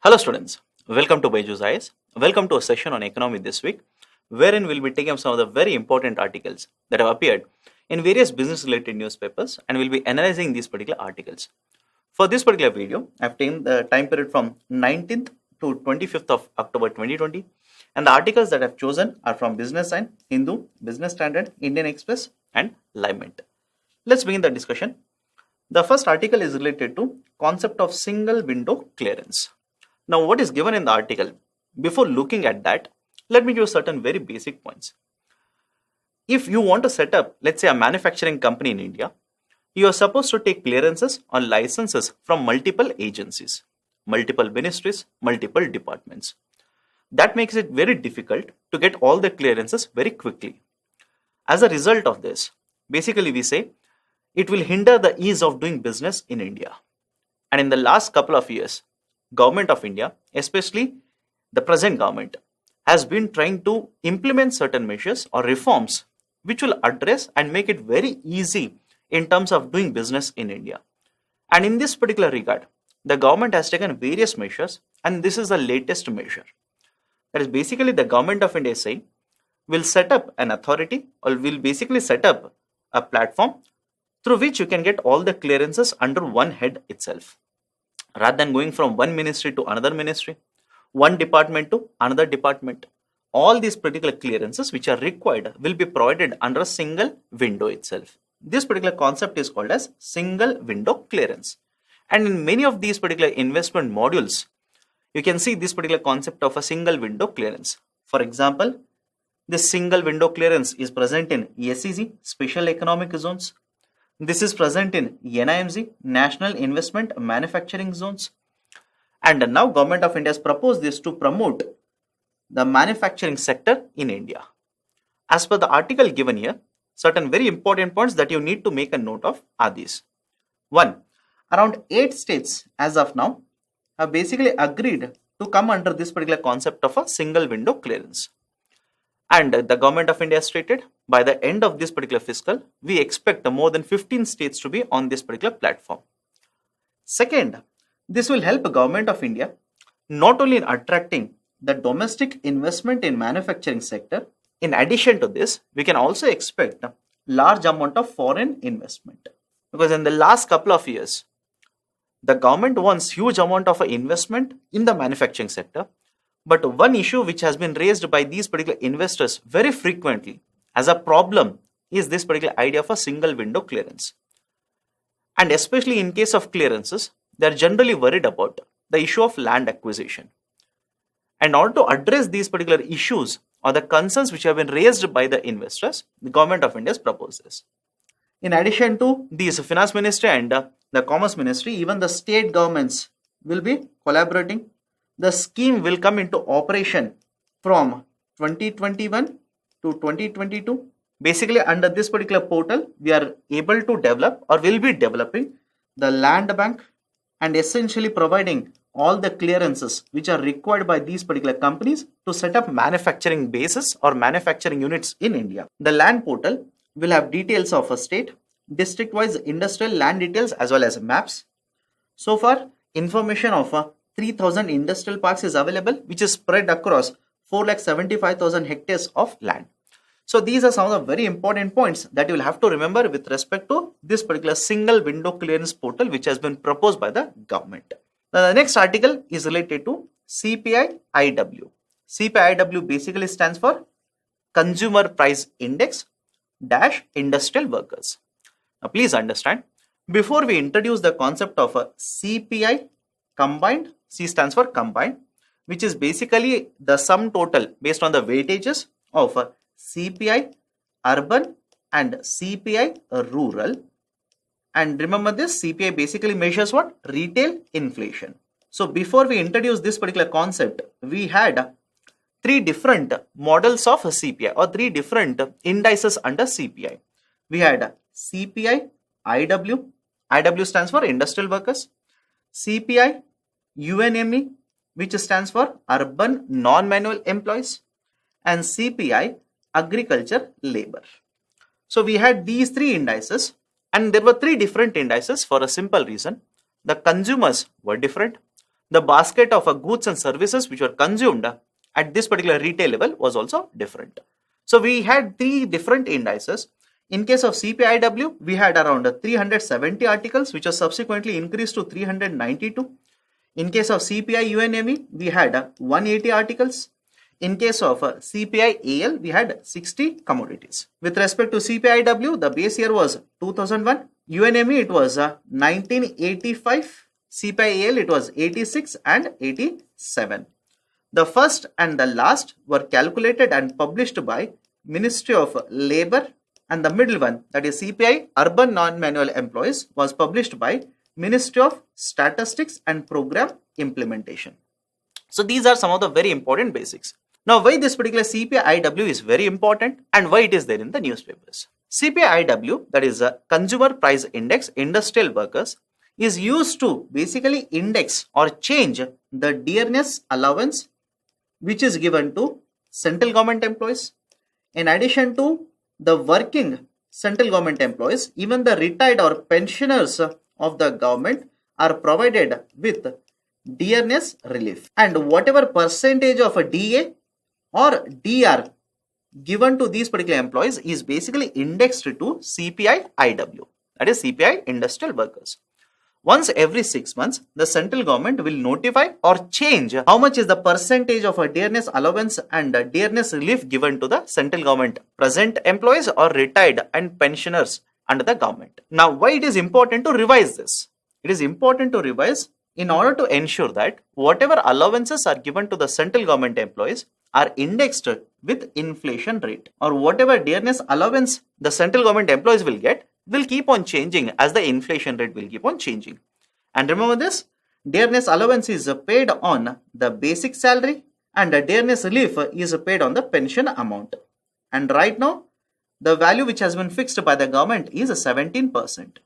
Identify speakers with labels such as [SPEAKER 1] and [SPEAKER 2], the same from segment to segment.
[SPEAKER 1] Hello students, welcome to Byju's Eyes. Welcome to a session on economy this week, wherein we'll be taking up some of the very important articles that have appeared in various business related newspapers and we'll be analyzing these particular articles. For this particular video, I've taken the time period from 19th to 25th of October 2020 and the articles that I've chosen are from Business Sign, Hindu, Business Standard, Indian Express and Livemint. Let's begin the discussion. The first article is related to concept of single window clearance. Now, what is given in the article? Before looking at that, let me give certain very basic points. If you want to set up, let's say, a manufacturing company in India, you are supposed to take clearances or licenses from multiple agencies, multiple ministries, multiple departments. That makes it very difficult to get all the clearances very quickly. As a result of this, basically we say it will hinder the ease of doing business in India. And in the last couple of years, Government of India, especially the present government, has been trying to implement certain measures or reforms which will address and make it very easy in terms of doing business in India. And in this particular regard, the government has taken various measures and this is the latest measure. That is basically the government of India is saying will set up an authority or will basically set up a platform through which you can get all the clearances under one head itself. Rather than going from one ministry to another ministry, one department to another department, all these particular clearances which are required will be provided under a single window itself. This particular concept is called as single window clearance. And in many of these particular investment modules, you can see this particular concept of a single window clearance. For example, this single window clearance is present in SEZ, Special Economic Zones. This is present in NIMZ, National Investment Manufacturing Zones. And now Government of India has proposed this to promote the manufacturing sector in India. As per the article given here, certain very important points that you need to make a note of are these. 1. Around 8 states as of now have basically agreed to come under this particular concept of a single window clearance. And the Government of India stated by the end of this particular fiscal, we expect more than 15 states to be on this particular platform. Second, this will help the Government of India not only in attracting the domestic investment in manufacturing sector. In addition to this, we can also expect a large amount of foreign investment. Because in the last couple of years, the government wants huge amount of investment in the manufacturing sector. But one issue which has been raised by these particular investors very frequently as a problem is this particular idea of a single window clearance. And especially in case of clearances, they are generally worried about the issue of land acquisition. And in order to address these particular issues or the concerns which have been raised by the investors, the Government of India has proposed this. In addition to these Finance Ministry and the Commerce Ministry, even the state governments will be collaborating. The scheme will come into operation from 2021 to 2022. Basically, under this particular portal, we are able to develop or will be developing the land bank and essentially providing all the clearances which are required by these particular companies to set up manufacturing bases or manufacturing units in India. The land portal will have details of a state, district-wise industrial land details as well as maps. So far, information of 3,000 industrial parks is available, which is spread across 4,75,000 hectares of land. So these are some of the very important points that you will have to remember with respect to this particular single window clearance portal which has been proposed by the government. Now the next article is related to CPI-IW. CPI-IW basically stands for Consumer Price Index - Industrial Workers. Now please understand, before we introduce the concept of a CPI combined, C stands for combined, which is basically the sum total based on the weightages of CPI urban and CPI rural. And remember this, CPI basically measures what? Retail inflation. So before we introduce this particular concept, we had 3 different models of CPI or 3 different indices under CPI. We had CPI IW, IW stands for industrial workers, CPI UNME, which stands for urban non-manual employees, and CPI agriculture labor. So we had these 3 indices and there were 3 different indices for a simple reason. The consumers were different, the basket of goods and services which were consumed at this particular retail level was also different. So we had three different indices. In case of CPIW, we had around 370 articles, which was subsequently increased to 392. In case of CPI UNAV, we had 180 articles. In case of CPI AL, we had 60 commodities. With respect to CPIW, the base year was 2001. UNME, it was 1985. CPI AL, it was 86 and 87. The first and the last were calculated and published by Ministry of Labour, and the middle one, that is CPI Urban Non-Manual Employees, was published by Ministry of Statistics and Program Implementation. So these are some of the very important basics. Now, why this particular CPIW is very important and why it is there in the newspapers. CPIW, that is a Consumer Price Index Industrial Workers, is used to basically index or change the dearness allowance which is given to central government employees. In addition to the working central government employees, even the retired or pensioners of the government are provided with dearness relief, and whatever percentage of a DA or DR given to these particular employees is basically indexed to CPI IW, that is CPI Industrial Workers. Once every 6 months, the central government will notify or change how much is the percentage of a dearness allowance and dearness relief given to the central government present employees or retired and pensioners under the government. Now, why it is important to revise this? It is important to revise in order to ensure that whatever allowances are given to the central government employees are indexed with inflation rate, or whatever dearness allowance the central government employees will get will keep on changing as the inflation rate will keep on changing. And remember this, dearness allowance is paid on the basic salary and the dearness relief is paid on the pension amount. And right now, the value which has been fixed by the government is 17%.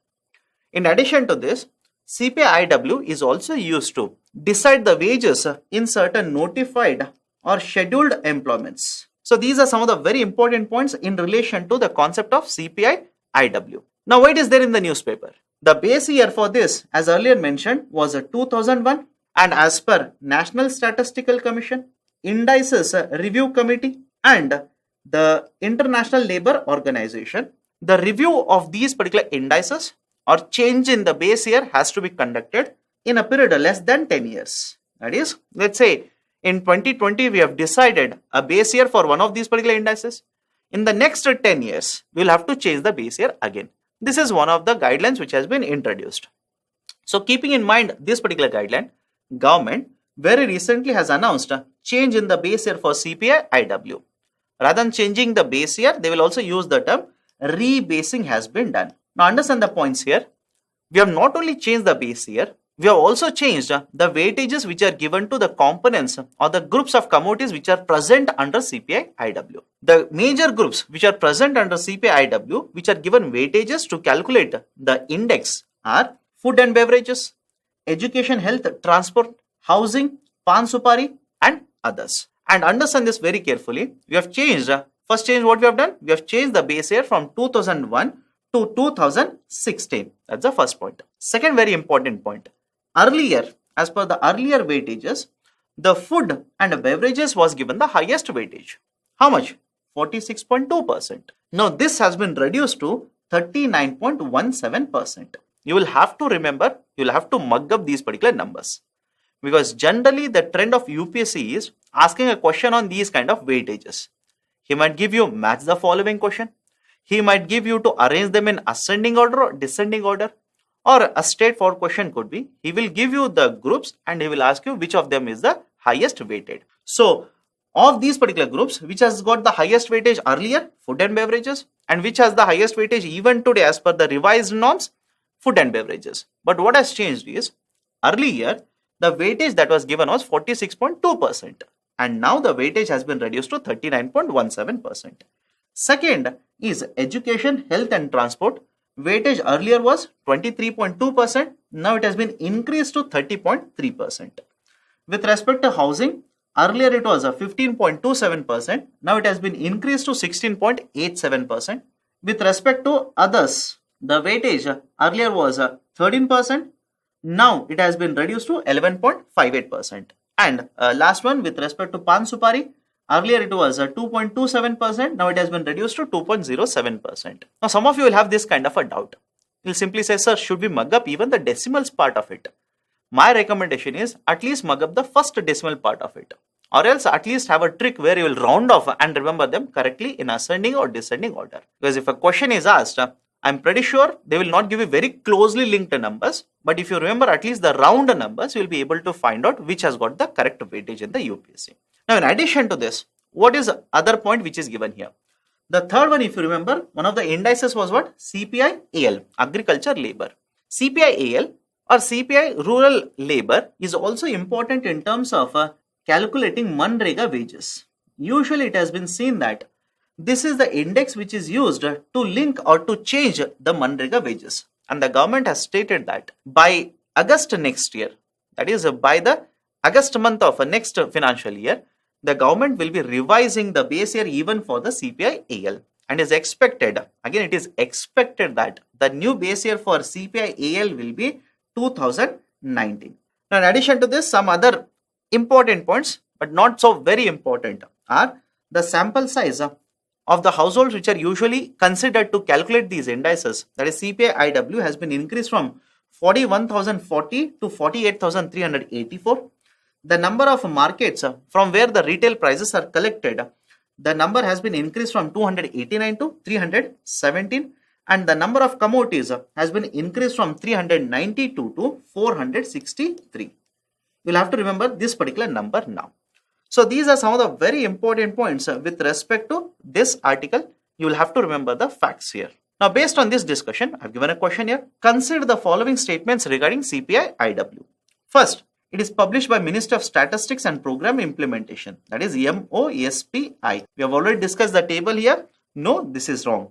[SPEAKER 1] In addition to this, CPIW is also used to decide the wages in certain notified or scheduled employments. So these are some of the very important points in relation to the concept of CPI IW. Now, why it is there in the newspaper? The base year for this, as earlier mentioned, was 2001, and as per National Statistical Commission, Indices Review Committee and the International Labour Organization, the review of these particular indices or change in the base year has to be conducted in a period of less than 10 years. That is, let's say in 2020 we have decided a base year for one of these particular indices. In the next 10 years, we will have to change the base year again. This is one of the guidelines which has been introduced. So keeping in mind this particular guideline, government very recently has announced a change in the base year for CPI IW. Rather than changing the base year, they will also use the term rebasing has been done. Now understand the points here. We have not only changed the base year, we have also changed the weightages which are given to the components or the groups of commodities which are present under CPI IW. The major groups which are present under CPI IW, which are given weightages to calculate the index, are food and beverages, education, health, transport, housing, pan supari and others. And understand this very carefully. We have changed, first change what we have done, we have changed the base year from 2001 to 2016. That's the first point. Second very important point. Earlier, as per the earlier weightages, the food and beverages was given the highest weightage. How much? 46.2%. Now this has been reduced to 39.17%. You will have to remember, you will have to mug up these particular numbers. Because generally the trend of UPSC is asking a question on these kind of weightages. He might give you match the following question. He might give you to arrange them in ascending order or descending order. Or a straightforward question could be, he will give you the groups and he will ask you which of them is the highest weighted. So, of these particular groups, which has got the highest weightage earlier, food and beverages, and which has the highest weightage even today as per the revised norms, food and beverages. But what has changed is, earlier, the weightage that was given was 46.2%, and now the weightage has been reduced to 39.17%. Second is education, health and transport. Weightage earlier was 23.2%, now it has been increased to 30.3%. With respect to housing, earlier it was 15.27%, now it has been increased to 16.87%. With respect to others, the weightage earlier was 13%, Now it has been reduced to 11.58%. And last one with respect to Pan Supari, earlier it was 2.27%, now it has been reduced to 2.07%. Now some of you will have this kind of a doubt. You'll simply say, sir, should we mug up even the decimals part of it? My recommendation is at least mug up the first decimal part of it, or else at least have a trick where you will round off and remember them correctly in ascending or descending order. Because if a question is asked, I'm pretty sure they will not give you very closely linked numbers, but if you remember at least the round numbers, you will be able to find out which has got the correct weightage in the UPSC. Now, in addition to this, what is the other point which is given here? The third one, if you remember, one of the indices was what? CPI-AL, agriculture labor. CPI-AL or CPI rural labor is also important in terms of calculating Manrega wages. Usually it has been seen that this is the index which is used to link or to change the Manrega wages. And the government has stated that by August next year, that is by the August month of next financial year, the government will be revising the base year even for the CPI-AL. And is expected, again it is expected that the new base year for CPI-AL will be 2019. Now in addition to this, some other important points, but not so very important, are the sample size of the households which are usually considered to calculate these indices, that is CPI-IW, has been increased from 41,040 to 48,384. The number of markets from where the retail prices are collected, the number has been increased from 289 to 317, and the number of commodities has been increased from 392 to 463. You'll have to remember this particular number now. So these are some of the very important points with respect to this article. You will have to remember the facts here. Now, based on this discussion, I've given a question here. Consider the following statements regarding CPI-IW. First, it is published by Ministry of Statistics and Program Implementation, that is MOSPI. We have already discussed the table here. No, this is wrong.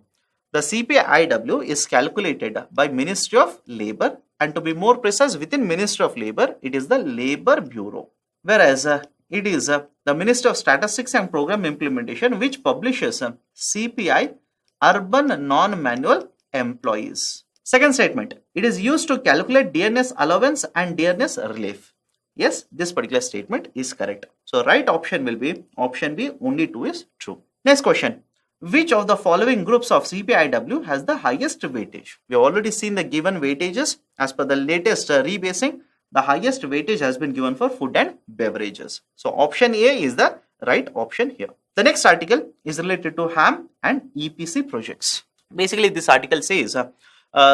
[SPEAKER 1] The CPI-IW is calculated by Ministry of Labor, and to be more precise, within Ministry of Labor, it is the Labor Bureau. Whereas it is the Ministry of Statistics and Program Implementation which publishes CPI Urban Non-Manual Employees. Second statement, it is used to calculate dearness allowance and dearness relief. Yes, this particular statement is correct. So right option will be option B, only 2 is true. Next question, which of the following groups of CPI-IW has the highest weightage? We have already seen the given weightages. As per the latest rebasing, the highest weightage has been given for food and beverages. So option A is the right option here. The next article is related to HAM and EPC projects. Basically, this article says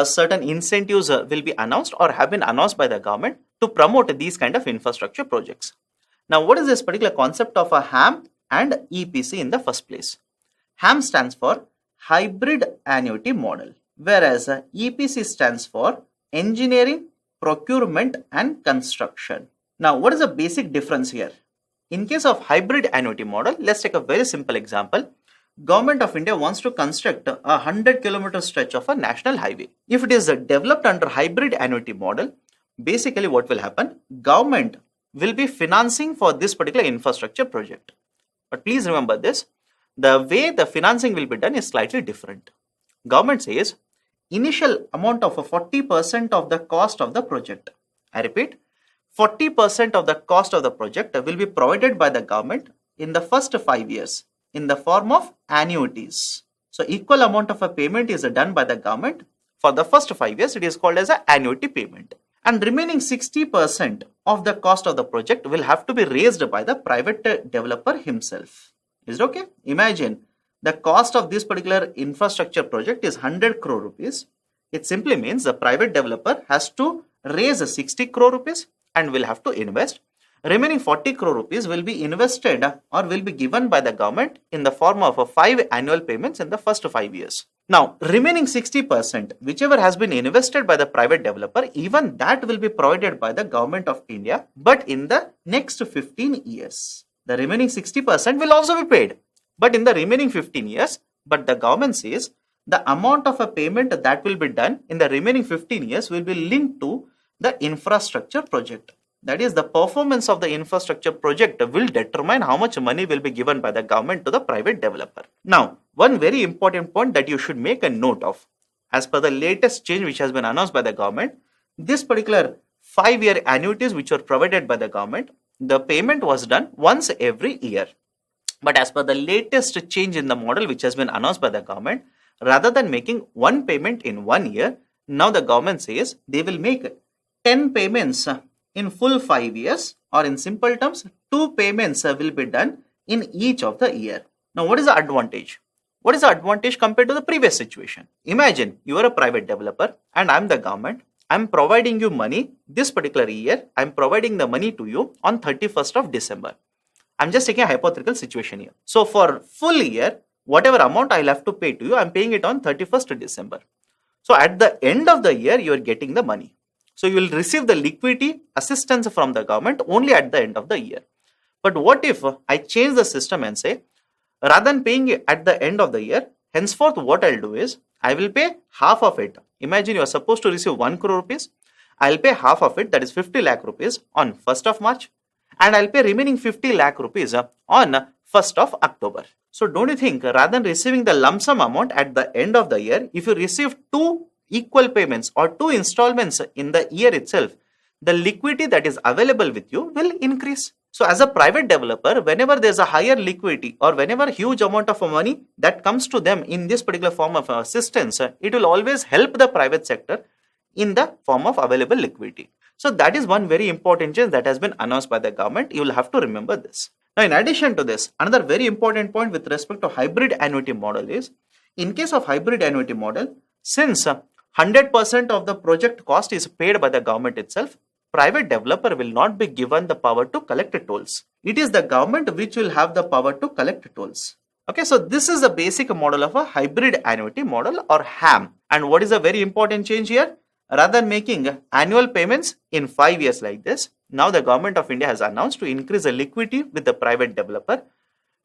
[SPEAKER 1] certain incentives will be announced or have been announced by the government to promote these kind of infrastructure projects. Now, what is this particular concept of a HAM and EPC in the first place? HAM stands for Hybrid Annuity Model, whereas EPC stands for Engineering, Procurement and Construction. Now, what is the basic difference here? In case of Hybrid Annuity Model, let's take a very simple example. Government of India wants to construct a 100-kilometer stretch of a national highway. If it is developed under Hybrid Annuity Model, basically what will happen? Government will be financing for this particular infrastructure project. But please remember this, the way the financing will be done is slightly different. Government says initial amount of 40% of the cost of the project. I repeat, 40% of the cost of the project will be provided by the government in the first 5 years in the form of annuities. So equal amount of a payment is done by the government for the first 5 years. It is called as an annuity payment. And remaining 60% of the cost of the project will have to be raised by the private developer himself. Is it okay? Imagine the cost of this particular infrastructure project is 100 crore rupees. It simply means the private developer has to raise 60 crore rupees and will have to invest. Remaining 40 crore rupees will be invested or will be given by the government in the form of 5 annual payments in the first 5 years. Now, remaining 60%, whichever has been invested by the private developer, even that will be provided by the government of India, but in the next 15 years. The remaining 60% will also be paid, but in the remaining 15 years, but the government says the amount of a payment that will be done in the remaining 15 years will be linked to the infrastructure project. That is, the performance of the infrastructure project will determine how much money will be given by the government to the private developer. Now, one very important point that you should make a note of, as per the latest change which has been announced by the government, this particular 5-year annuities which were provided by the government, the payment was done once every year. But as per the latest change in the model which has been announced by the government, rather than making one payment in 1 year, now the government says they will make 10 payments in full 5 years, or in simple terms, 2 payments will be done in each of the year. Now, what is the advantage? What is the advantage compared to the previous situation? Imagine you are a private developer and I am the government. I am providing you money this particular year. I am providing the money to you on 31st of December. I'm just taking a hypothetical situation here. So for full year, whatever amount I'll have to pay to you, I'm paying it on 31st December. So at the end of the year, you are getting the money. So you will receive the liquidity assistance from the government only at the end of the year. But what if I change the system and say, rather than paying it at the end of the year, henceforth what I'll do is, I will pay half of it. Imagine you are supposed to receive 1 crore rupees. I'll pay half of it, that is 50 lakh rupees on 1st of March. And I'll pay remaining 50 lakh rupees on 1st of October. So don't you think, rather than receiving the lump sum amount at the end of the year, if you receive 2 equal payments or 2 installments in the year itself, the liquidity that is available with you will increase. So as a private developer, whenever there's a higher liquidity or whenever huge amount of money that comes to them in this particular form of assistance, it will always help the private sector in the form of available liquidity. So that is one very important change that has been announced by the government. You will have to remember this. Now, in addition to this, another very important point with respect to hybrid annuity model is, in case of hybrid annuity model, since 100% of the project cost is paid by the government itself, private developer will not be given the power to collect tolls. It is the government which will have the power to collect tolls. Okay, so this is the basic model of a hybrid annuity model, or HAM. And what is a very important change here? Rather than making annual payments in 5 years like this, now the government of India has announced to increase the liquidity with the private developer.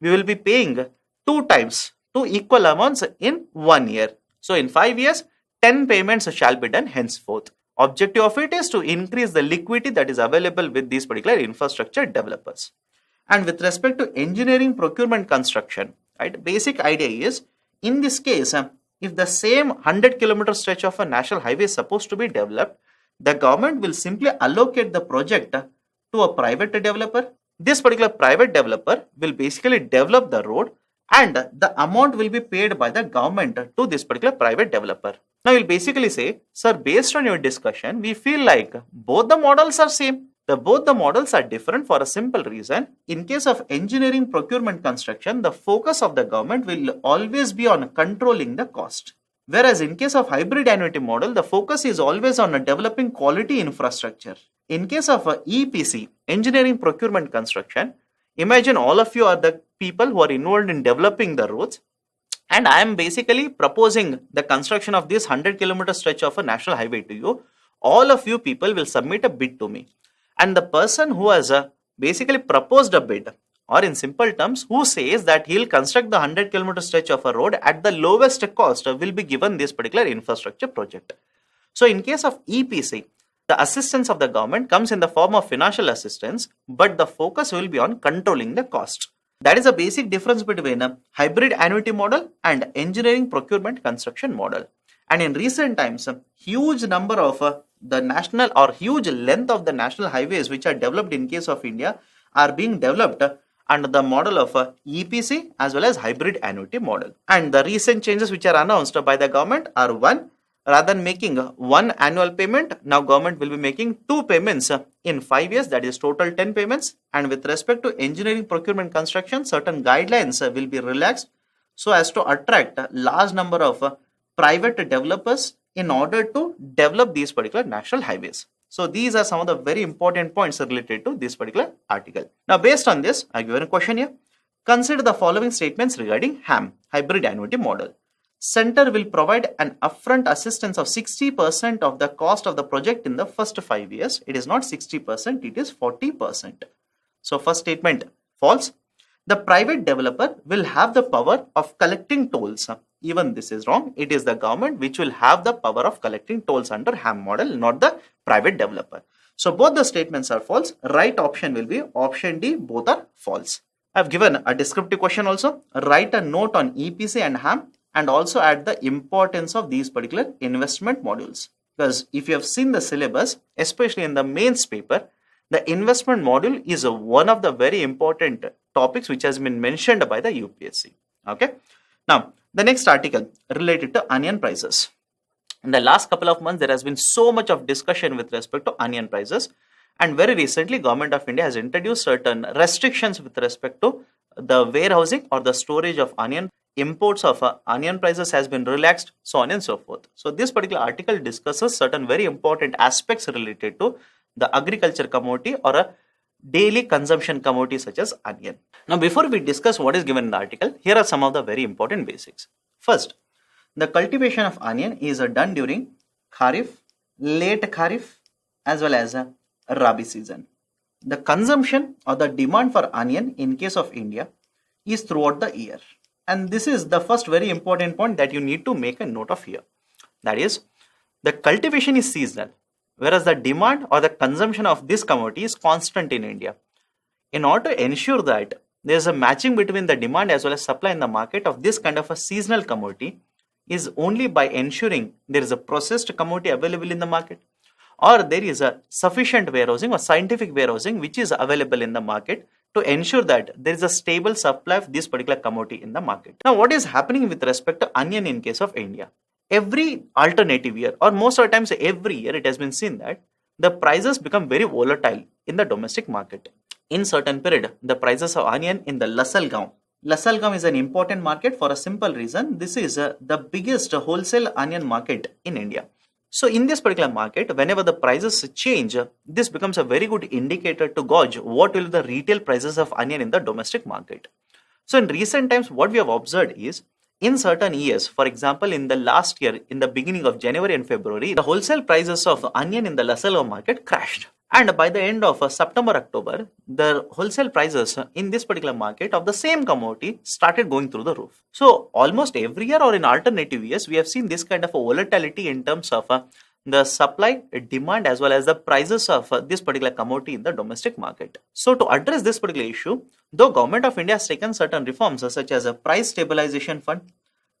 [SPEAKER 1] We will be paying 2 times, 2 equal amounts in 1 year. So in 5 years, 10 payments shall be done henceforth. Objective of it is to increase the liquidity that is available with these particular infrastructure developers. And with respect to engineering, procurement, construction, right, basic idea is, in this case, if the same 100-kilometer stretch of a national highway is supposed to be developed, the government will simply allocate the project to a private developer. This particular private developer will basically develop the road, and the amount will be paid by the government to this particular private developer. Now you'll basically say, sir, based on your discussion, we feel like both the models are same. Both the models are different for a simple reason. In case of engineering, procurement, construction, the focus of the government will always be on controlling the cost. Whereas in case of hybrid annuity model, the focus is always on developing quality infrastructure. In case of EPC, engineering, procurement, construction, imagine all of you are the people who are involved in developing the roads, and I am basically proposing the construction of this 100-kilometer stretch of a national highway to you. All of you people will submit a bid to me. And the person who has basically proposed a bid, or in simple terms, who says that he'll construct the 100-kilometer stretch of a road at the lowest cost, will be given this particular infrastructure project. So in case of EPC, the assistance of the government comes in the form of financial assistance, but the focus will be on controlling the cost. That is a basic difference between a hybrid annuity model and engineering, procurement, construction model. And in recent times, a huge number of the national or huge length of the national highways which are developed in case of India are being developed under the model of EPC as well as hybrid annuity model. And the recent changes which are announced by the government are, one, rather than making one annual payment, now government will be making 2 payments in 5 years, that is total 10 payments. And with respect to engineering, procurement, construction, certain guidelines will be relaxed so as to attract a large number of private developers in order to develop these particular national highways. So these are some of the very important points related to this particular article. Now based on this, I given a question here. Consider the following statements regarding HAM, hybrid annuity model. Center will provide an upfront assistance of 60% of the cost of the project in the first 5 years. It is not 60%, it is 40%. So first statement, false. The private developer will have the power of collecting tolls. Even this is wrong. It is the government which will have the power of collecting tolls under HAM model, not the private developer. So both the statements are false. Right option will be option D. Both are false. I have given a descriptive question also. Write a note on EPC and HAM and also add the importance of these particular investment modules. Because if you have seen the syllabus, especially in the mains paper, the investment module is one of the very important topics which has been mentioned by the UPSC. Okay. Now, the next article related to onion prices. In the last couple of months, there has been so much of discussion with respect to onion prices. And very recently, Government of India has introduced certain restrictions with respect to the warehousing or the storage of onion. Imports of onion prices has been relaxed, so on and so forth. So this particular article discusses certain very important aspects related to the agriculture commodity or a daily consumption commodity such as onion. Now, before we discuss what is given in the article, here are some of the very important basics. First, the cultivation of onion is done during Kharif, late Kharif, as well as Rabi season. The consumption or the demand for onion in case of India is throughout the year. And this is the first very important point that you need to make a note of here. That is, the cultivation is seasonal, whereas the demand or the consumption of this commodity is constant in India. In order to ensure that there is a matching between the demand as well as supply in the market of this kind of a seasonal commodity is only by ensuring there is a processed commodity available in the market, or there is a sufficient warehousing or scientific warehousing which is available in the market to ensure that there is a stable supply of this particular commodity in the market. Now, what is happening with respect to onion in case of India? Every alternative year, or most of the times every year, it has been seen that the prices become very volatile in the domestic market. In certain period, the prices of onion in the Lasalgaon is an important market for a simple reason. This is the biggest wholesale onion market in India. So in this particular market, whenever the prices change, this becomes a very good indicator to gauge what will be the retail prices of onion in the domestic market. So in recent times, what we have observed is in certain years, for example, in the last year, in the beginning of January and February, the wholesale prices of onion in the Lasalgaon market crashed. And by the end of September, October, the wholesale prices in this particular market of the same commodity started going through the roof. So almost every year or in alternative years, we have seen this kind of a volatility in terms of the supply, demand, as well as the prices of this particular commodity in the domestic market. So to address this particular issue, though Government of India has taken certain reforms such as a price stabilization fund,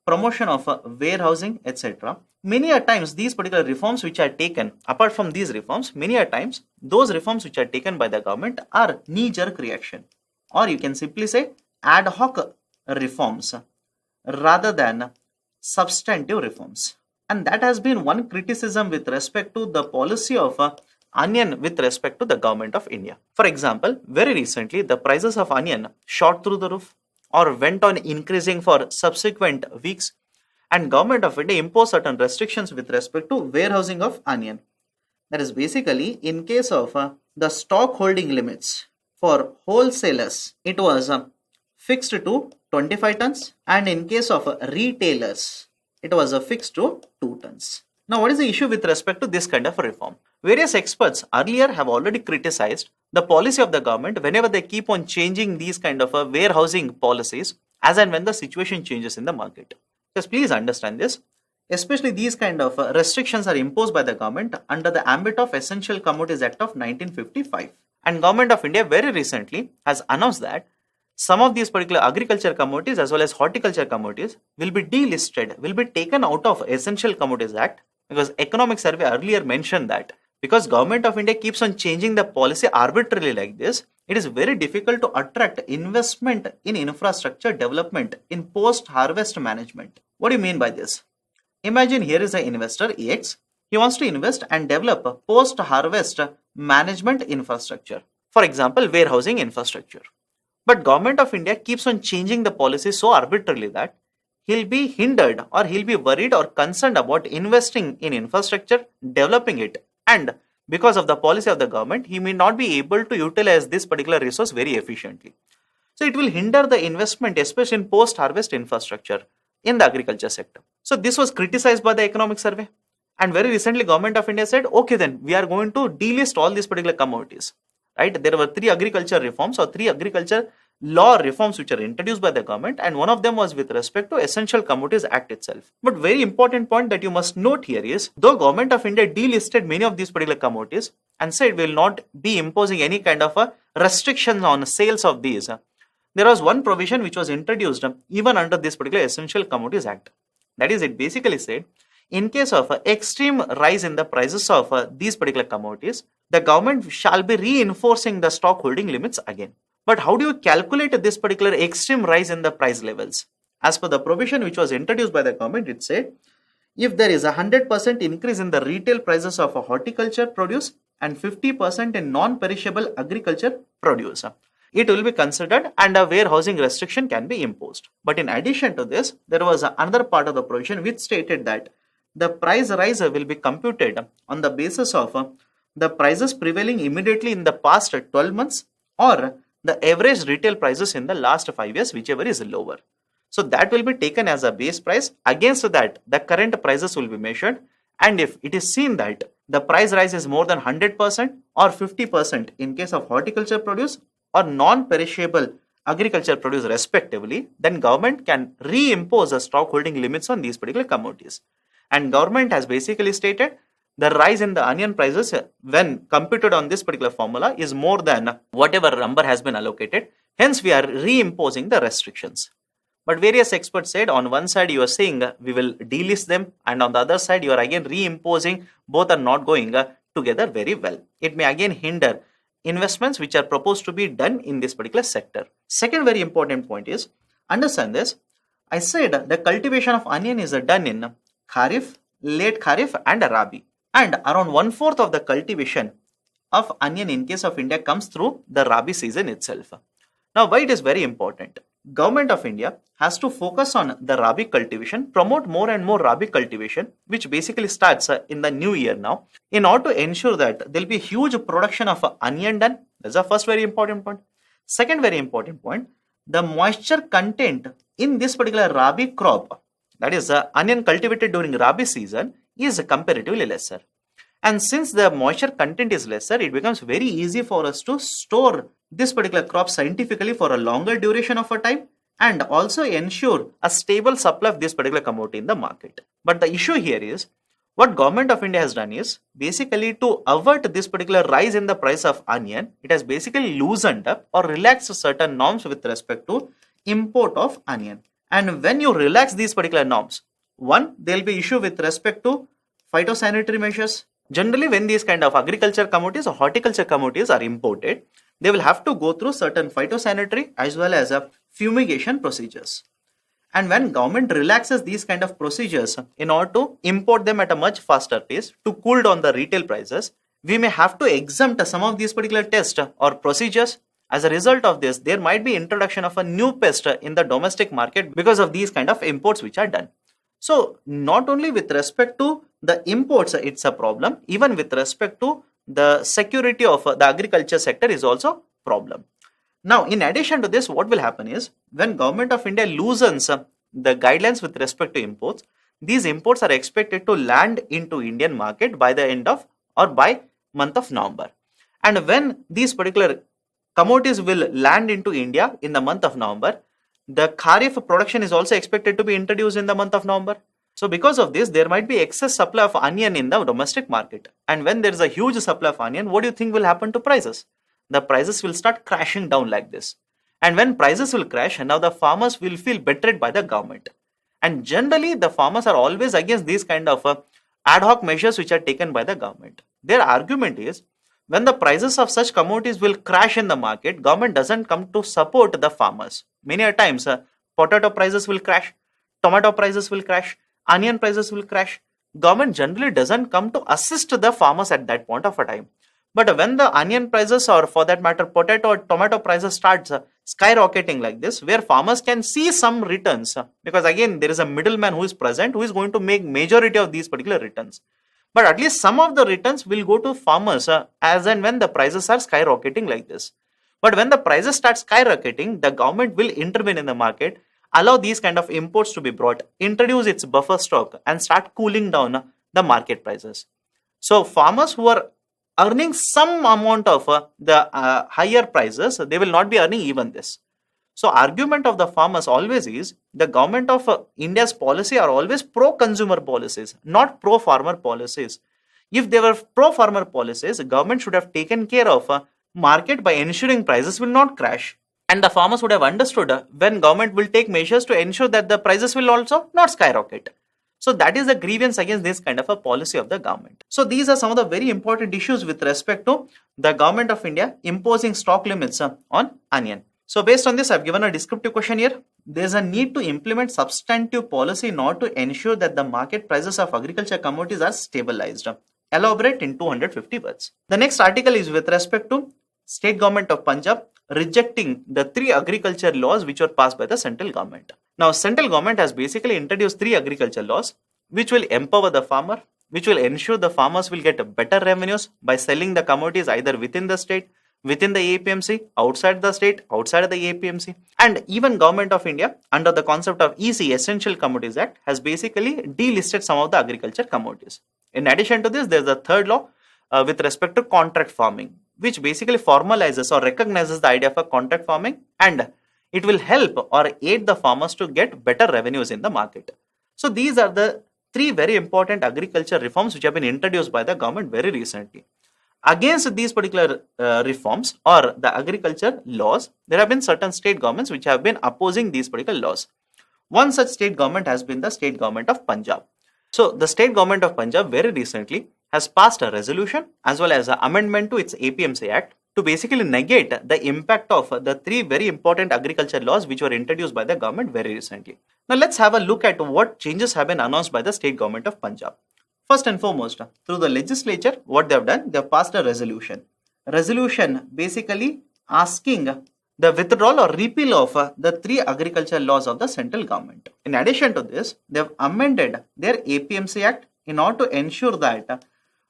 [SPEAKER 1] promotion of warehousing, etc. Many a times these particular reforms which are taken, apart from these reforms, many a times those reforms which are taken by the government are knee-jerk reaction, or you can simply say ad hoc reforms rather than substantive reforms. And that has been one criticism with respect to the policy of onion with respect to the Government of India. For example, very recently the prices of onion shot through the roof or went on increasing for subsequent weeks, and Government of India imposed certain restrictions with respect to warehousing of onion. That is basically in case of the stock holding limits for wholesalers, it was fixed to 25 tons, and in case of retailers, it was fixed to 2 tons. Now, what is the issue with respect to this kind of reform? Various experts earlier have already criticized the policy of the government whenever they keep on changing these kind of warehousing policies as and when the situation changes in the market. Just please understand this. Especially these kind of restrictions are imposed by the government under the ambit of Essential Commodities Act of 1955. And Government of India very recently has announced that some of these particular agriculture commodities as well as horticulture commodities will be delisted, will be taken out of Essential Commodities Act, because Economic Survey earlier mentioned that because Government of India keeps on changing the policy arbitrarily like this, it is very difficult to attract investment in infrastructure development in post-harvest management. What do you mean by this? Imagine here is an investor EX. He wants to invest and develop post-harvest management infrastructure. For example, warehousing infrastructure. But Government of India keeps on changing the policy so arbitrarily that he'll be hindered or he'll be worried or concerned about investing in infrastructure, developing it. And because of the policy of the government, he may not be able to utilize this particular resource very efficiently. So it will hinder the investment, especially in post-harvest infrastructure in the agriculture sector. So this was criticized by the Economic Survey. And very recently, Government of India said, okay, then we are going to delist all these particular commodities. Right? There were 3 agriculture reforms or 3 agriculture law reforms which are introduced by the government, and one of them was with respect to Essential Commodities Act itself. But very important point that you must note here is, though Government of India delisted many of these particular commodities and said will not be imposing any kind of a restriction on sales of these, there was one provision which was introduced even under this particular Essential Commodities Act. That is, it basically said, in case of extreme rise in the prices of these particular commodities, the government shall be reinforcing the stock holding limits again. But how do you calculate this particular extreme rise in the price levels? As per the provision which was introduced by the government, it said if there is a 100% increase in the retail prices of a horticulture produce and 50% in non-perishable agriculture produce, it will be considered and a warehousing restriction can be imposed. But in addition to this, there was another part of the provision which stated that the price rise will be computed on the basis of the prices prevailing immediately in the past 12 months or the average retail prices in the last 5 years, whichever is lower. So that will be taken as a base price. Against that, the current prices will be measured. And if it is seen that the price rise is more than 100% or 50% in case of horticulture produce or non-perishable agriculture produce respectively, then government can reimpose the stock holding limits on these particular commodities. And government has basically stated the rise in the onion prices when computed on this particular formula is more than whatever number has been allocated. Hence, we are reimposing the restrictions. But various experts said on one side you are saying we will delist them, and on the other side you are again reimposing. Both are not going together very well. It may again hinder investments which are proposed to be done in this particular sector. Second very important point is, understand this, I said the cultivation of onion is done in Kharif, late Kharif and Rabi, and around 1/4 of the cultivation of onion in case of India comes through the Rabi season itself. Now why it is very important? Government of India has to focus on the Rabi cultivation, promote more and more Rabi cultivation, which basically starts in the new year now, in order to ensure that there will be huge production of onion done. That's the first very important point. Second very important point, the moisture content in this particular Rabi crop, that is onion cultivated during Rabi season, is comparatively lesser. And since the moisture content is lesser, it becomes very easy for us to store this particular crop scientifically for a longer duration of a time and also ensure a stable supply of this particular commodity in the market. But the issue here is, what government of India has done is basically to avert this particular rise in the price of onion, it has basically loosened up or relaxed certain norms with respect to import of onion. And when you relax these particular norms, one, there will be issue with respect to phytosanitary measures. Generally, when these kind of agriculture commodities or horticulture commodities are imported, they will have to go through certain phytosanitary as well as fumigation procedures. And when government relaxes these kind of procedures in order to import them at a much faster pace to cool down the retail prices, we may have to exempt some of these particular tests or procedures. As a result of this, there might be introduction of a new pest in the domestic market because of these kind of imports which are done. So not only with respect to the imports, it's a problem, even with respect to the security of the agriculture sector is also problem. Now, in addition to this, what will happen is when Government of India loosens the guidelines with respect to imports, these imports are expected to land into Indian market by the end of or by month of November. And when these particular commodities will land into India in the month of November, the Kharif production is also expected to be introduced in the month of November. So because of this, there might be excess supply of onion in the domestic market. And when there is a huge supply of onion, what do you think will happen to prices? The prices will start crashing down like this. And when prices will crash, now the farmers will feel betrayed by the government. And generally, the farmers are always against these kind of ad hoc measures which are taken by the government. Their argument is, when the prices of such commodities will crash in the market, government doesn't come to support the farmers. Many a times, potato prices will crash, tomato prices will crash, onion prices will crash. Government generally doesn't come to assist the farmers at that point of a time. But when the onion prices, or for that matter potato or tomato prices starts skyrocketing like this, where farmers can see some returns, because again there is a middleman who is present, who is going to make majority of these particular returns. But at least some of the returns will go to farmers as and when the prices are skyrocketing like this. But when the prices start skyrocketing, the government will intervene in the market, allow these kind of imports to be brought, introduce its buffer stock and start cooling down the market prices. So farmers who are earning some amount of the higher prices, they will not be earning even this. So argument of the farmers always is the government of India's policy are always pro-consumer policies, not pro-farmer policies. If they were pro-farmer policies, government should have taken care of market by ensuring prices will not crash. And the farmers would have understood when government will take measures to ensure that the prices will also not skyrocket. So that is a grievance against this kind of a policy of the government. So these are some of the very important issues with respect to the government of India imposing stock limits on onion. So based on this, I've given a descriptive question here. There's a need to implement substantive policy in order to ensure that the market prices of agriculture commodities are stabilized. Elaborate in 250 words. The next article is with respect to state government of Punjab rejecting the 3 agriculture laws which were passed by the central government. Now, central government has basically introduced 3 agriculture laws which will empower the farmer, which will ensure the farmers will get better revenues by selling the commodities either within the state, within the APMC, outside the state, outside of the APMC. And even Government of India, under the concept of EC, Essential Commodities Act, has basically delisted some of the agriculture commodities. In addition to this, there is a third law with respect to contract farming, which basically formalizes or recognizes the idea of a contract farming, and it will help or aid the farmers to get better revenues in the market. So these are the 3 very important agriculture reforms which have been introduced by the government very recently. Against these particular reforms or the agriculture laws, there have been certain state governments which have been opposing these particular laws. One such state government has been the state government of Punjab. So the state government of Punjab very recently has passed a resolution as well as an amendment to its APMC Act to basically negate the impact of the 3 very important agriculture laws which were introduced by the government very recently. Now let's have a look at what changes have been announced by the state government of Punjab. First and foremost, through the legislature, what they have done, they have passed a resolution. Resolution basically asking the withdrawal or repeal of the 3 agriculture laws of the central government. In addition to this, they have amended their APMC Act in order to ensure that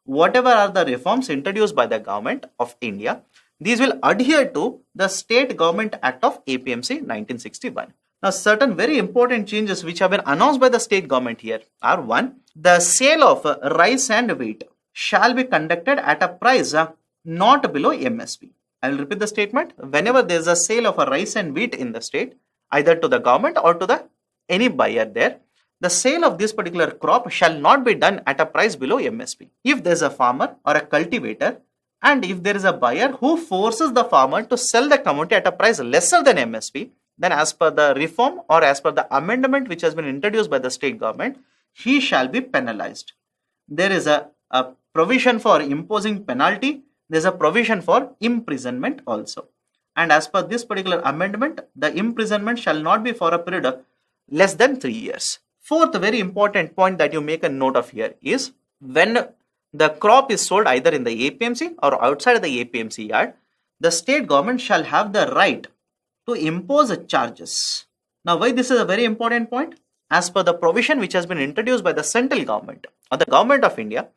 [SPEAKER 1] whatever are the reforms introduced by the government of India, these will adhere to the State Government Act of APMC 1961. Now, certain very important changes which have been announced by the state government here are: 1. The sale of rice and wheat shall be conducted at a price not below MSP. I will repeat the statement. Whenever there is a sale of a rice and wheat in the state, either to the government or to any buyer there, the sale of this particular crop shall not be done at a price below MSP. If there is a farmer or a cultivator, and if there is a buyer who forces the farmer to sell the commodity at a price lesser than MSP, then as per the reform or as per the amendment which has been introduced by the state government, he shall be penalized. There is a provision for imposing penalty. There is a provision for imprisonment also. And as per this particular amendment, the imprisonment shall not be for a period of less than 3 years. Fourth very important point that you make a note of here is when the crop is sold either in the APMC or outside of the APMC yard, the state government shall have the right to impose charges. Now, why this is a very important point? As per the provision which has been introduced by the central government or the government of India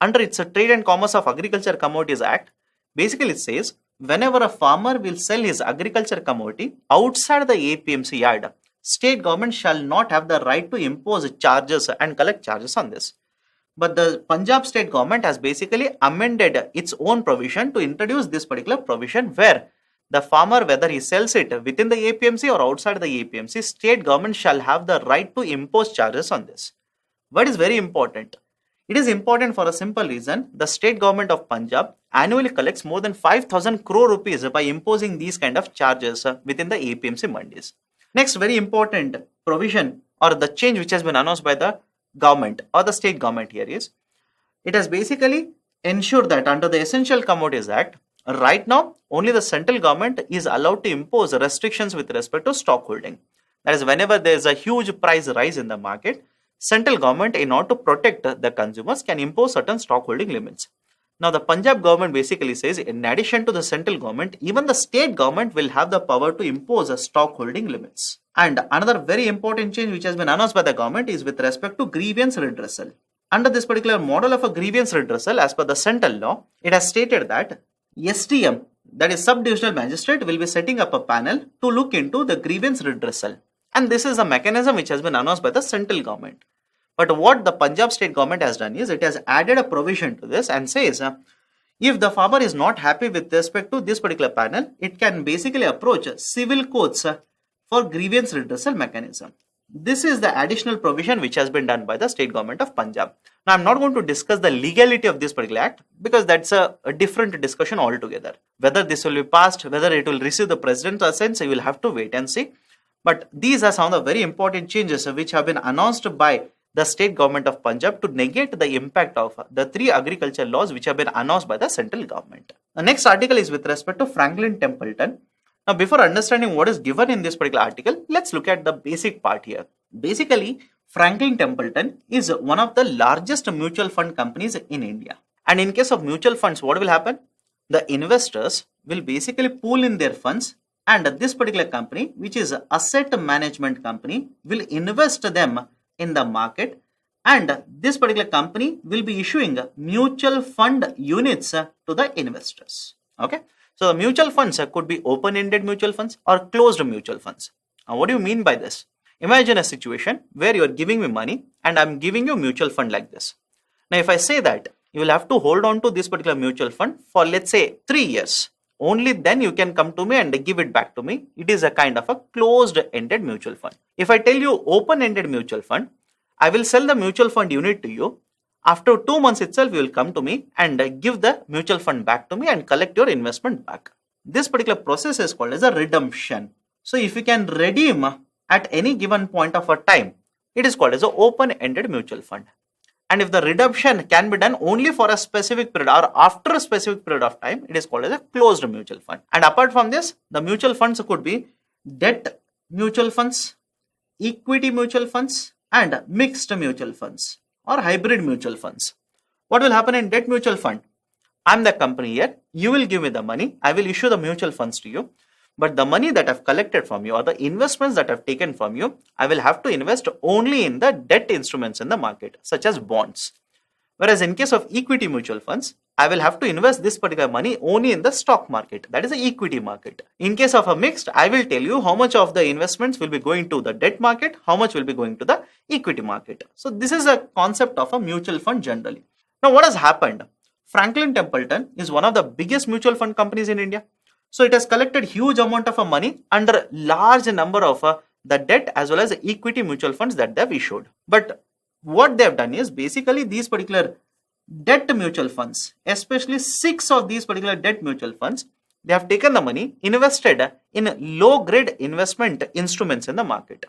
[SPEAKER 1] under its Trade and Commerce of Agriculture Commodities Act, basically it says whenever a farmer will sell his agriculture commodity outside the APMC yard, state government shall not have the right to impose charges and collect charges on this. But the Punjab state government has basically amended its own provision to introduce this particular provision where the farmer, whether he sells it within the APMC or outside the APMC, state government shall have the right to impose charges on this. What is very important? It is important for a simple reason. The state government of Punjab annually collects more than 5,000 crore rupees by imposing these kind of charges within the APMC mandis. Next very important provision or the change which has been announced by the government or the state government here is, it has basically ensured that under the Essential Commodities Act, right now only the central government is allowed to impose restrictions with respect to stock holding. That is, whenever there is a huge price rise in the market, central government, in order to protect the consumers, can impose certain stock holding limits. Now the Punjab government basically says in addition to the central government, even the state government will have the power to impose stock holding limits. And another very important change which has been announced by the government is with respect to grievance redressal. Under this particular model of a grievance redressal, as per the central law, it has stated that SDM, that is Sub-Divisional Magistrate, will be setting up a panel to look into the grievance redressal. And this is a mechanism which has been announced by the central government. But what the Punjab state government has done is it has added a provision to this and says if the farmer is not happy with respect to this particular panel, it can basically approach civil courts for grievance redressal mechanism. This is the additional provision which has been done by the state government of Punjab. Now, I'm not going to discuss the legality of this particular act because that's a different discussion altogether. Whether this will be passed, whether it will receive the president's assent, you will have to wait and see. But these are some of the very important changes which have been announced by the state government of Punjab to negate the impact of the 3 agriculture laws which have been announced by the central government. The next article is with respect to Franklin Templeton. Now, before understanding what is given in this particular article, let's look at the basic part here. Basically, Franklin Templeton is one of the largest mutual fund companies in India. And in case of mutual funds, what will happen? The investors will basically pool in their funds, and this particular company, which is an asset management company, will invest them in the market, and this particular company will be issuing mutual fund units to the investors. Okay. So the mutual funds could be open-ended mutual funds or closed mutual funds. Now, what do you mean by this? Imagine a situation where you are giving me money and I'm giving you a mutual fund like this. Now, if I say that you will have to hold on to this particular mutual fund for, let's say, 3 years, only then you can come to me and give it back to me. It is a kind of a closed-ended mutual fund. If I tell you open-ended mutual fund, I will sell the mutual fund unit to you. After 2 months itself, you will come to me and give the mutual fund back to me and collect your investment back. This particular process is called as a redemption. So if you can redeem at any given point of a time, it is called as an open-ended mutual fund. And if the redemption can be done only for a specific period or after a specific period of time, it is called as a closed mutual fund. And apart from this, the mutual funds could be debt mutual funds, equity mutual funds, and mixed mutual funds or hybrid mutual funds. What will happen in debt mutual fund? I'm the company here. You will give me the money. I will issue the mutual funds to you. But the money that I've collected from you or the investments that I've taken from you, I will have to invest only in the debt instruments in the market, such as bonds. Whereas in case of equity mutual funds, I will have to invest this particular money only in the stock market, that is the equity market. In case of a mixed, I will tell you how much of the investments will be going to the debt market, how much will be going to the equity market. So this is a concept of a mutual fund generally. Now what has happened? Franklin Templeton is one of the biggest mutual fund companies in India. So it has collected huge amount of money under large number of the debt as well as the equity mutual funds that they have issued. But what they have done is basically these particular debt mutual funds, especially 6 of these particular debt mutual funds, they have taken the money, invested in low grade investment instruments in the market,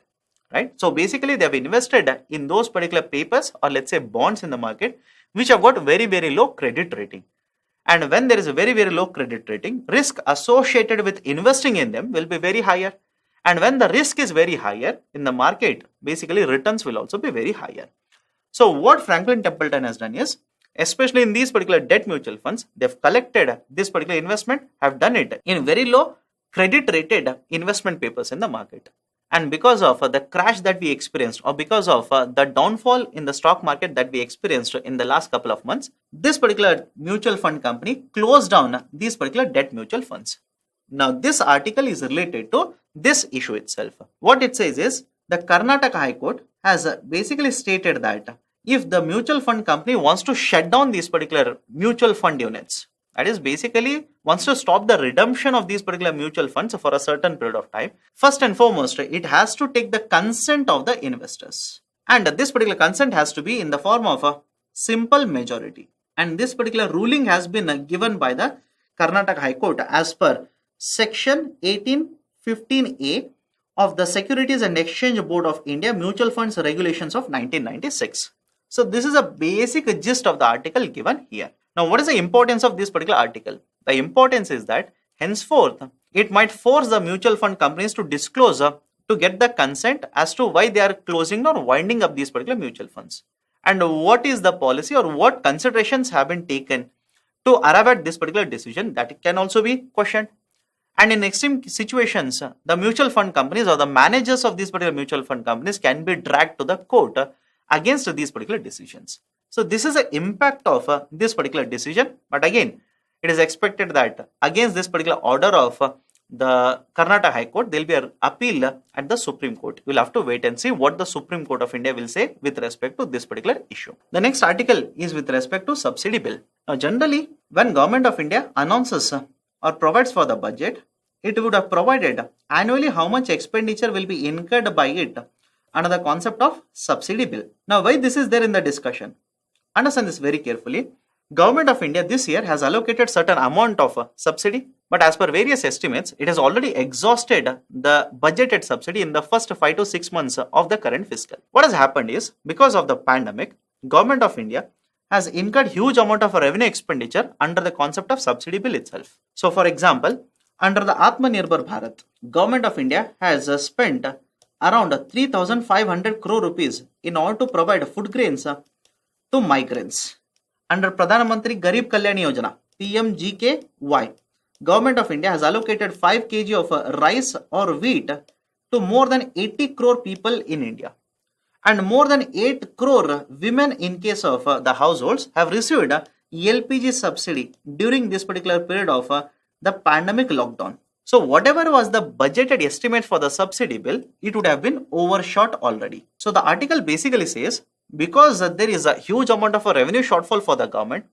[SPEAKER 1] right? So basically they have invested in those particular papers or let's say bonds in the market which have got very, very low credit rating. And when there is a very, very low credit rating, risk associated with investing in them will be very higher. And when the risk is very higher in the market, basically returns will also be very higher. So what Franklin Templeton has done is, especially in these particular debt mutual funds, they've collected this particular investment, have done it in very low credit rated investment papers in the market. And because of the crash that we experienced or because of the downfall in the stock market that we experienced in the last couple of months, this particular mutual fund company closed down these particular debt mutual funds. Now this article is related to this issue itself. What it says is the Karnataka High Court has basically stated that if the mutual fund company wants to shut down these particular mutual fund units, that is basically wants to stop the redemption of these particular mutual funds for a certain period of time, first and foremost, it has to take the consent of the investors. And this particular consent has to be in the form of a simple majority. And this particular ruling has been given by the Karnataka High Court as per Section 1815A of the Securities and Exchange Board of India Mutual Funds Regulations of 1996. So this is a basic gist of the article given here. Now, what is the importance of this particular article? The importance is that henceforth, it might force the mutual fund companies to disclose to get the consent as to why they are closing or winding up these particular mutual funds. And what is the policy or what considerations have been taken to arrive at this particular decision, that can also be questioned. And in extreme situations, the mutual fund companies or the managers of these particular mutual fund companies can be dragged to the court against these particular decisions. So this is the impact of this particular decision. But again, it is expected that against this particular order of the Karnataka High Court, there will be an appeal at the Supreme Court. We'll have to wait and see what the Supreme Court of India will say with respect to this particular issue. The next article is with respect to subsidy bill. Now generally, when Government of India announces or provides for the budget, it would have provided annually how much expenditure will be incurred by it under the concept of subsidy bill. Now why this is there in the discussion? Understand this very carefully. Government of India this year has allocated certain amount of subsidy But as per various estimates, it has already exhausted the budgeted subsidy in the first 5 to 6 months of the current fiscal. What has happened is, because of the pandemic, Government of India has incurred huge amount of revenue expenditure under the concept of subsidy bill itself. So for example, under the Atmanirbhar Bharat, Government of India has spent around 3,500 crore rupees in order to provide food grains to migrants. Under Pradhan Mantri Garib Kalyan Yojana (PMGKY), Government of India has allocated 5 kg of rice or wheat to more than 80 crore people in India, and more than 8 crore women in case of the households have received LPG subsidy during this particular period of the pandemic lockdown. So whatever was the budgeted estimate for the subsidy bill, it would have been overshot already. So the article basically says, because there is a huge amount of a revenue shortfall for the government,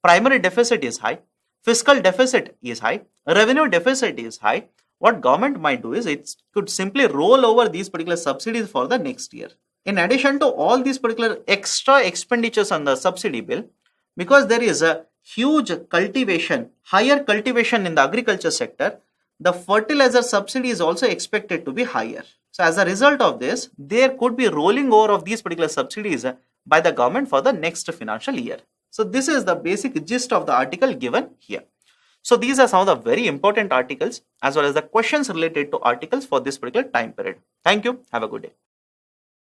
[SPEAKER 1] primary deficit is high, fiscal deficit is high, revenue deficit is high, what government might do is it could simply roll over these particular subsidies for the next year. In addition to all these particular extra expenditures on the subsidy bill, because there is a huge cultivation, higher cultivation in the agriculture sector, the fertilizer subsidy is also expected to be higher. So as a result of this, there could be rolling over of these particular subsidies by the government for the next financial year. So this is the basic gist of the article given here. So these are some of the very important articles as well as the questions related to articles for this particular time period. Thank you. Have a good day.